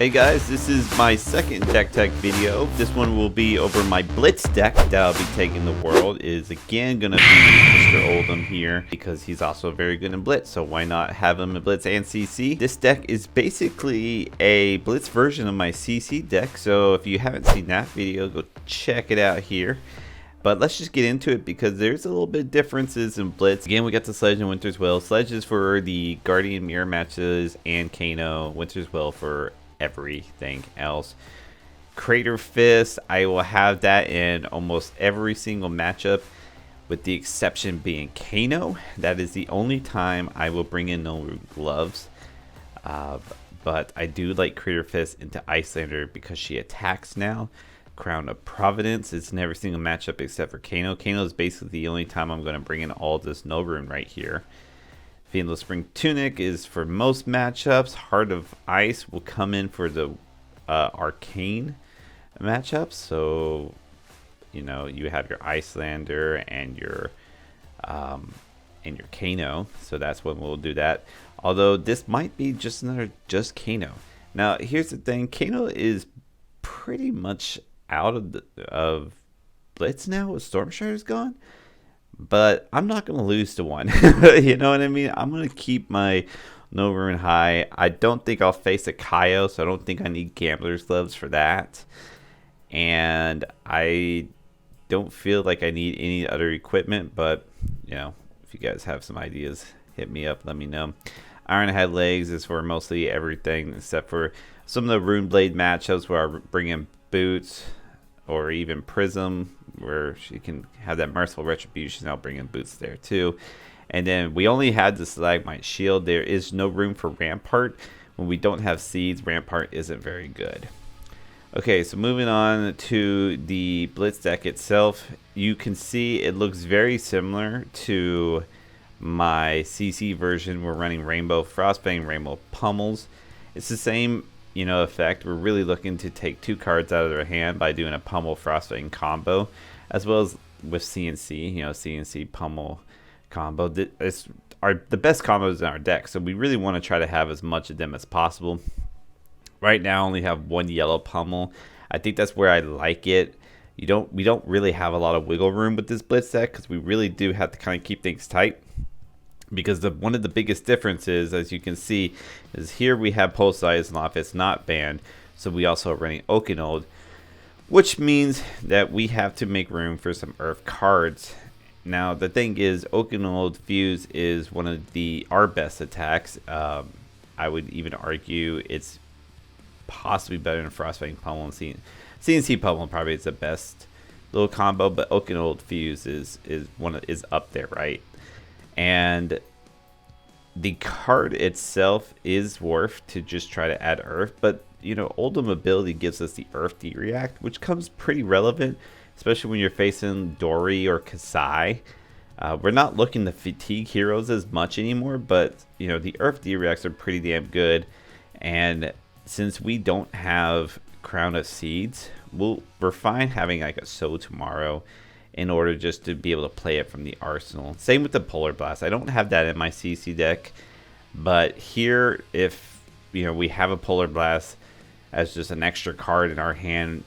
Hey guys, this is my second deck tech video. This one will be over my Blitz deck that I'll be taking the world. It is again going to be Mr. Oldhim here because he's also very good in Blitz, so why not have him in Blitz and CC? This deck is basically a Blitz version of my CC deck, so if you haven't seen that video, go check it out here. But let's just get into it because there's a little bit of differences in Blitz. Again, we got the Sledge and Winter's Will. Sledge is for the Guardian Mirror matches and Kano. Winter's Will for everything else. Crater Fist, I will have that in almost every single matchup with the exception being Kano. That is the only time I will bring in no gloves. But I do like Crater Fist into Icelander because she attacks now. Crown of Providence is in every single matchup except for Kano. Kano is basically the only time I'm going to bring in all this no rune right here. Fiendless Spring Tunic is for most matchups. Heart of Ice will come in for the Arcane matchups. So, you know, you have your Icelander and your Kano. So that's when we'll do that. Although this might be just another Kano. Now, here's the thing. Kano is pretty much out of Blitz now with Stormshard's gone. But I'm not going to lose to one. You know what I mean? I'm going to keep my no rune high. I don't think I'll face a Kaio, so I don't think I need Gambler's Gloves for that. And I don't feel like I need any other equipment, but, you know, if you guys have some ideas, hit me up, let me know. Ironhead Legs is for mostly everything except for some of the Rune Blade matchups where I bring in Boots or even Prism, where she can have that Merciful Retribution. I'll bring in Boots there too. And then we only had the Stalagmite Shield. There is no room for Rampart. When we don't have Seeds, Rampart isn't very good. Okay, so moving on to the Blitz deck itself. You can see it looks very similar to my CC version. We're running Rainbow Frostbane, Rainbow Pummels. It's the same, you know, effect. We're really looking to take two cards out of their hand by doing a Pummel Frostbane combo, as well as with CNC, you know, CNC Pummel combo. It's the best combos in our deck, so we really want to try to have as much of them as possible. Right now I only have one yellow Pummel. I think that's where I like it. We don't really have a lot of wiggle room with this Blitz deck because we really do have to kind of keep things tight. Because one of the biggest differences, as you can see, is here we have Pulse Loft. It's not banned, so we also are running Oakenold, which means that we have to make room for some Earth cards. Now, the thing is, Oakenold Fuse is one of our best attacks. I would even argue it's possibly better than Frostbane Pummel and CNC Pummel. Probably is the best little combo, but Oakenold Fuse is up there, right? And the card itself is worth to just try to add Earth, but you know, Oldhim ability gives us the Earth D-React, which comes pretty relevant, especially when you're facing Dory or Kasai. We're not looking to fatigue heroes as much anymore, but you know, the Earth D-Reacts are pretty damn good, and since we don't have Crown of Seeds, we're fine having like a So Tomorrow in order just to be able to play it from the arsenal. Same with the Polar Blast. I don't have that in my CC deck, but here, if you know, we have a Polar Blast as just an extra card in our hand,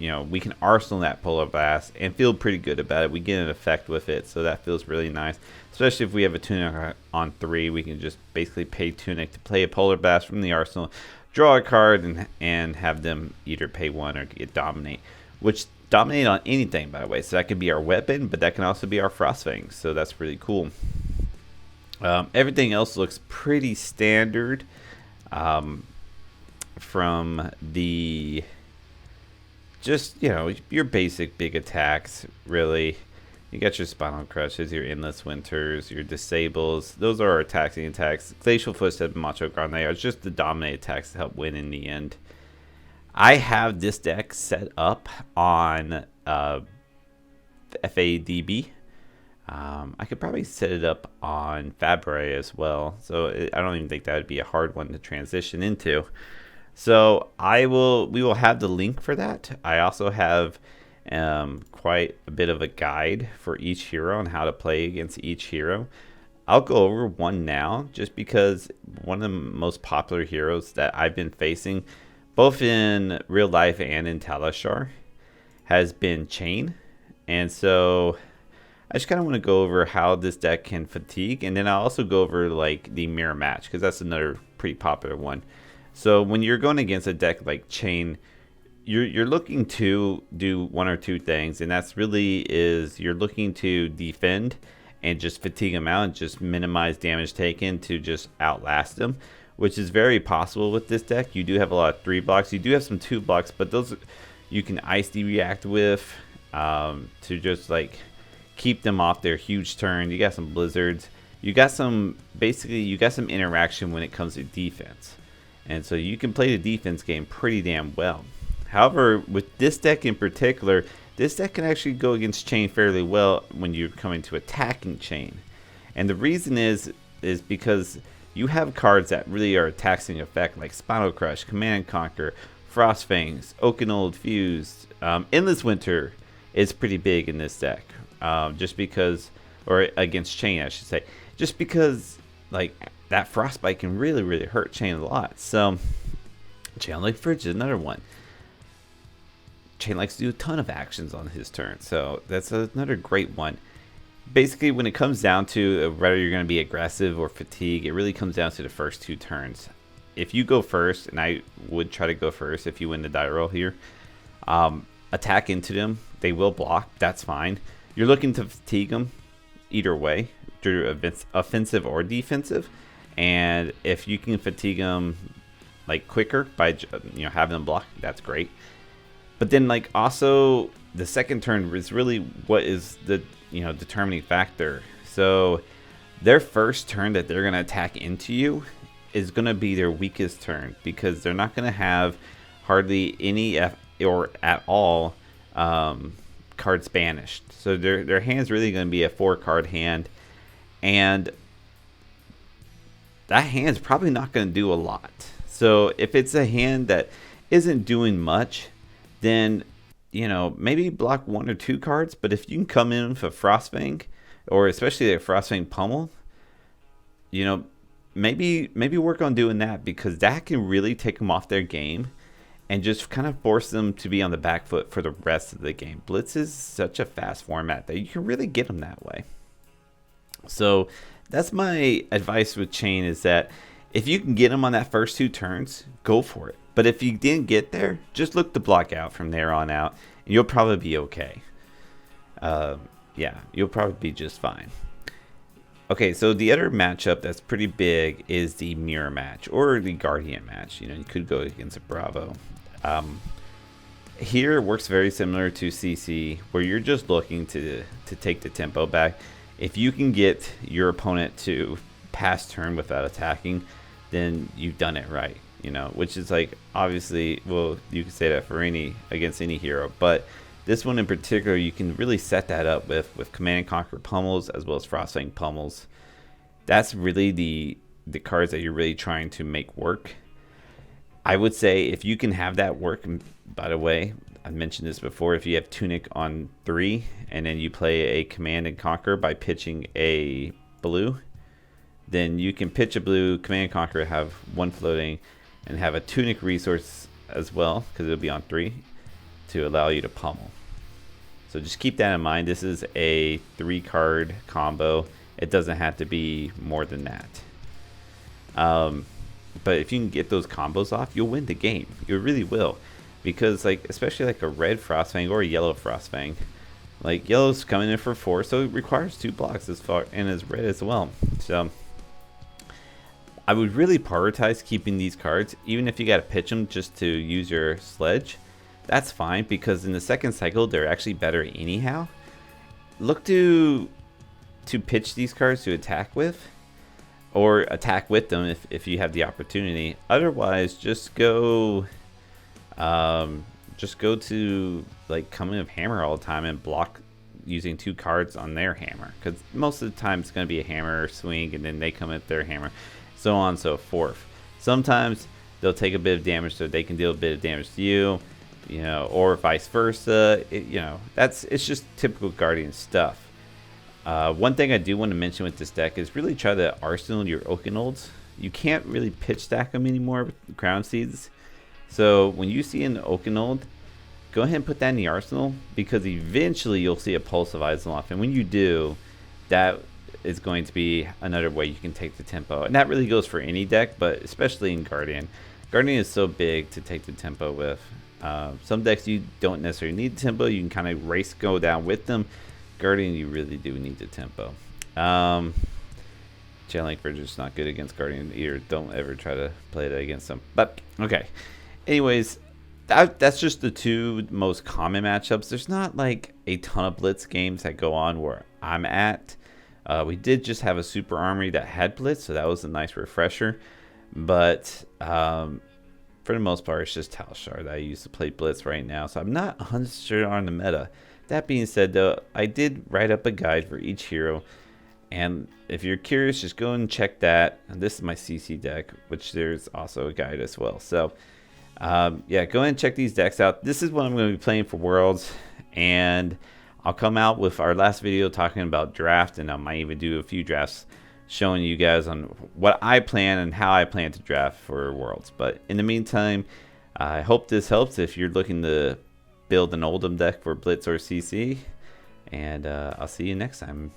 you know, we can arsenal that Polar Blast and feel pretty good about it. We get an effect with it, so that feels really nice. Especially if we have a Tunic on 3, we can just basically pay Tunic to play a Polar Blast from the arsenal, draw a card, and have them either pay 1 or get Dominate, which Dominate on anything, by the way, so that can be our weapon, but that can also be our Frostfang, so that's really cool. Everything else looks pretty standard from the, just, you know, your basic big attacks, really. You got your Spinal Crushes, your Endless Winters, your Disables. Those are our taxing attacks. Glacial Footstep and Macho Grande are just the Dominate attacks to help win in the end. I have this deck set up on FADB. I could probably set it up on Fabre as well, so I don't even think that would be a hard one to transition into. So we will have the link for that. I also have quite a bit of a guide for each hero and how to play against each hero. I'll go over one now just because one of the most popular heroes that I've been facing both in real life and in Talishar, has been Chain. And so I just kind of want to go over how this deck can fatigue, and then I'll also go over like the mirror match, because that's another pretty popular one. So when you're going against a deck like Chain, you're looking to do one or two things, and that's really is you're looking to defend and just fatigue them out and just minimize damage taken to just outlast them, which is very possible with this deck. You do have a lot of 3 blocks. You do have some 2 blocks, but those you can Ice React with to just like keep them off their huge turn. You got some blizzards. You got some, basically you got some interaction when it comes to defense. And so you can play the defense game pretty damn well. However, with this deck in particular, this deck can actually go against Chain fairly well when you're coming to attacking Chain. And the reason is because you have cards that really are a taxing effect, like Spinal Crush, Command and Conquer, Frostfangs, Oakenold Fused, Endless Winter is pretty big in this deck. Just because, or against Chain I should say, just because like that Frostbite can really hurt Chain a lot. So Chain like Fridge is another one. Chain likes to do a ton of actions on his turn, so that's another great one. Basically, when it comes down to whether you're going to be aggressive or fatigue, it really comes down to the first 2 turns. If you go first, and I would try to go first if you win the die roll here, attack into them. They will block. That's fine. You're looking to fatigue them either way, through offensive or defensive. And if you can fatigue them like quicker by having them block, that's great. But then like also the second turn is really what is the determining factor. So their first turn that they're going to attack into you is going to be their weakest turn, because they're not going to have hardly any or at all cards banished. So their hand's really going to be a 4-card hand, and that hand's probably not going to do a lot. So if it's a hand that isn't doing much, then maybe block 1 or 2 cards. But if you can come in with a Frostfang, or especially a Frostfang Pummel, maybe work on doing that, because that can really take them off their game and just kind of force them to be on the back foot for the rest of the game. Blitz is such a fast format that you can really get them that way. So that's my advice with Chain, is that if you can get them on that first 2 turns, go for it. But if you didn't get there, just look to block out from there on out, and you'll probably be okay. Yeah, you'll probably be just fine. Okay, so the other matchup that's pretty big is the mirror match, or the guardian match. You could go against a Bravo. Here it works very similar to CC, where you're just looking to take the tempo back. If you can get your opponent to pass turn without attacking, then you've done it right. Which is like, obviously, well, you can say that for against any hero, but this one in particular, you can really set that up with Command and Conquer Pummels as well as Frostfang Pummels. That's really the cards that you're really trying to make work. I would say if you can have that work, and by the way, I mentioned this before, if you have Tunic on 3 and then you play a Command and Conquer by pitching a blue, then you can pitch a blue, Command and Conquer, have 1 floating, and have a Tunic resource as well, because it'll be on 3, to allow you to pummel. So just keep that in mind. This is a 3-card combo. It doesn't have to be more than that. But if you can get those combos off, you'll win the game. You really will. Because especially like a red Frostfang or a yellow Frostfang, like yellow's coming in for 4, so it requires 2 blocks as far, and as red as well. So I would really prioritize keeping these cards, even if you got to pitch them just to use your sledge. That's fine, because in the second cycle they're actually better anyhow. Look to pitch these cards to attack with, or attack with them if you have the opportunity. Otherwise, just go to like come in with hammer all the time and block using 2 cards on their hammer, because most of the time it's going to be a hammer swing, and then they come in with their hammer, so on and so forth. Sometimes they'll take a bit of damage so they can deal a bit of damage to you, or vice versa. It's just typical Guardian stuff. One thing I do want to mention with this deck is really try to arsenal your Oakenolds. You can't really pitch stack them anymore with Crown Seeds, So when you see an Okinold, go ahead and put that in the arsenal, because eventually you'll see a Pulse of Izoloff, and when you do, that is going to be another way you can take the tempo. And that really goes for any deck, but especially in Guardian. Guardian is so big to take the tempo with. Some decks you don't necessarily need the tempo, you can kind of race go down with them. Guardian, you really do need the tempo. Chainlink Verger's not good against Guardian either. Don't ever try to play that against them. But okay, anyways, that's just the two most common matchups. There's not like a ton of Blitz games that go on where I'm at. We did just have a Super Armory that had Blitz, so that was a nice refresher. But for the most part, it's just Talshar that I use to play Blitz right now. So I'm not 100% sure on the meta. That being said, though, I did write up a guide for each hero. And if you're curious, just go and check that. And this is my CC deck, which there's also a guide as well. So yeah, go ahead and check these decks out. This is what I'm going to be playing for Worlds. And I'll come out with our last video talking about draft. And I might even do a few drafts showing you guys on what I plan and how I plan to draft for Worlds. But in the meantime, I hope this helps if you're looking to build an Oldhim deck for Blitz or CC. And I'll see you next time.